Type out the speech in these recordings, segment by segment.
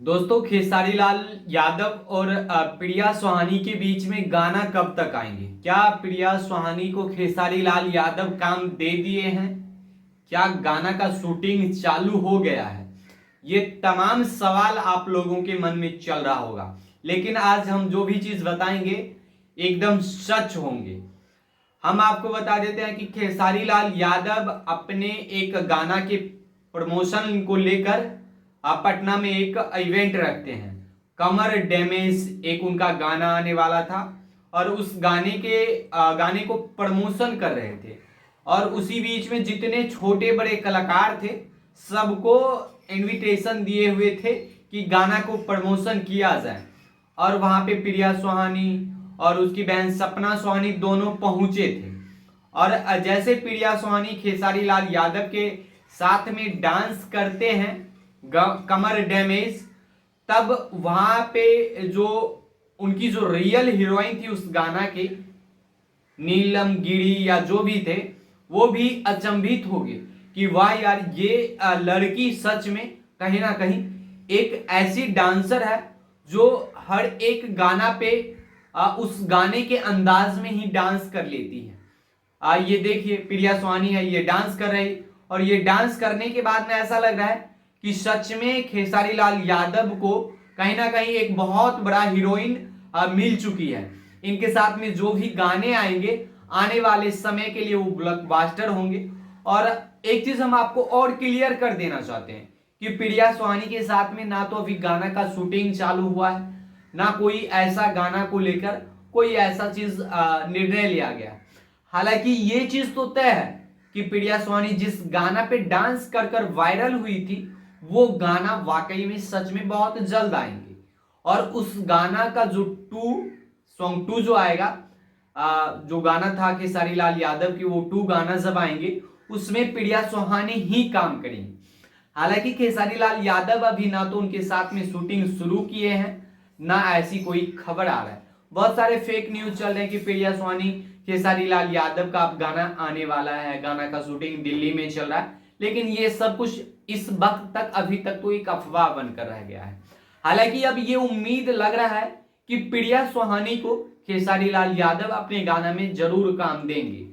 दोस्तों, खेसारी लाल यादव और प्रिया सुहानी के बीच में गाना कब तक आएंगे? क्या प्रिया सुहानी को खेसारी लाल यादव काम दे दिए हैं? क्या गाना का शूटिंग चालू हो गया है? ये तमाम सवाल आप लोगों के मन में चल रहा होगा, लेकिन आज हम जो भी चीज बताएंगे एकदम सच होंगे। हम आपको बता देते हैं कि खेसारी लाल यादव अपने एक गाना के प्रमोशन को लेकर पटना में एक इवेंट रखते हैं। कमर डैमेज एक उनका गाना आने वाला था और उस गाने को प्रमोशन कर रहे थे। और उसी बीच में जितने छोटे बड़े कलाकार थे सबको इनविटेशन दिए हुए थे कि गाना को प्रमोशन किया जाए। और वहां पे प्रिया सुहानी और उसकी बहन सपना सुहानी दोनों पहुंचे थे। और जैसे प्रिया सुहानी खेसारी लाल यादव के साथ में डांस करते हैं कमर डैमेज, तब वहां पे जो उनकी जो रियल हीरोइन थी उस गाना के, नीलम गिरी या जो भी थे, वो भी अचंभित हो गए कि वाह यार, ये लड़की सच में कहीं ना कहीं एक ऐसी डांसर है जो हर एक गाना पे उस गाने के अंदाज में ही डांस कर लेती है। ये देखिए, प्रिया सुहानी है, ये डांस कर रही, और ये डांस करने के बाद में ऐसा लग रहा है कि सच में खेसारी लाल यादव को कहीं ना कहीं एक बहुत बड़ा हीरोइन मिल चुकी है। इनके साथ में जो भी गाने आएंगे आने वाले समय के लिए वो ब्लॉकबस्टर होंगे। और एक चीज हम आपको और क्लियर कर देना चाहते हैं कि प्रिया सुहानी के साथ में ना तो अभी गाना का शूटिंग चालू हुआ है, ना कोई ऐसा गाना को लेकर कोई ऐसा चीज निर्णय लिया गया। हालांकि ये चीज तो तय है कि प्रिया सुहानी जिस गाना पे डांस कर कर वायरल हुई थी वो गाना वाकई में सच में बहुत जल्द आएंगे। और उस गाना का जो सॉन्ग टू जो आएगा, जो गाना था खेसारी लाल यादव की, वो 2 गाना जब आएंगे उसमें प्रिया सुहानी ही काम करेंगे। हालांकि खेसारी लाल यादव अभी ना तो उनके साथ में शूटिंग शुरू किए हैं, ना ऐसी कोई खबर आ रहा है। बहुत सारे फेक न्यूज चल रहे हैं कि प्रिया सुहानी खेसारी लाल यादव का अब गाना आने वाला है, गाना का शूटिंग दिल्ली में चल रहा है, लेकिन ये सब कुछ इस वक्त तक अभी तक तो एक अफवाह बनकर रह गया है। हालांकि अब ये उम्मीद लग रहा है कि प्रिया सुहानी को खेसारी लाल यादव अपने गाना में जरूर काम देंगे।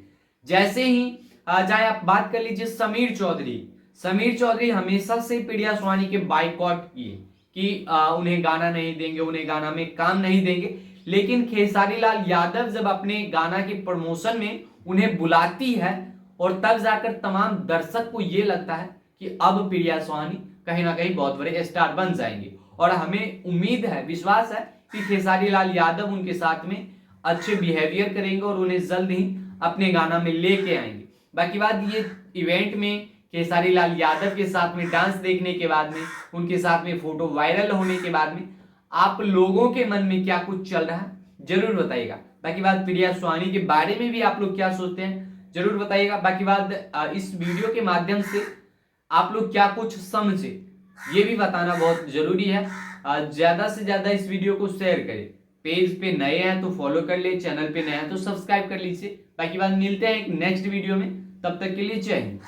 जैसे ही चाहे आप बात कर लीजिए समीर चौधरी हमेशा से प्रिया सुहानी के बाइकॉट किए कि उन्हें गाना नहीं देंगे, उन्हें गाना में काम नहीं देंगे। लेकिन खेसारी लाल यादव जब अपने गाना के प्रमोशन में उन्हें बुलाती है और तब जाकर तमाम दर्शक को यह लगता है कि अब प्रिया सुहानी कहीं ना कहीं बहुत बड़े स्टार बन जाएंगे। और हमें उम्मीद है, विश्वास है कि खेसारी लाल यादव उनके साथ में अच्छे बिहेवियर करेंगे और उन्हें जल्द ही अपने गाना में लेके आएंगे। बाकी बात, ये इवेंट में खेसारी लाल यादव के साथ में डांस देखने के बाद में, उनके साथ में फोटो वायरल होने के बाद में आप लोगों के मन में क्या कुछ चल रहा है जरूर बताइएगा। बाकी बात, प्रिया सुहानी के बारे में भी आप लोग क्या सोचते हैं जरूर बताइएगा। बाकी बात, इस वीडियो के माध्यम से आप लोग क्या कुछ समझे ये भी बताना बहुत जरूरी है। ज्यादा से ज्यादा इस वीडियो को शेयर करें। पेज पे नए हैं तो फॉलो कर ले, चैनल पे नए हैं तो सब्सक्राइब कर लीजिए। बाकी बात, मिलते हैं एक नेक्स्ट वीडियो में, तब तक के लिए जय हिंद।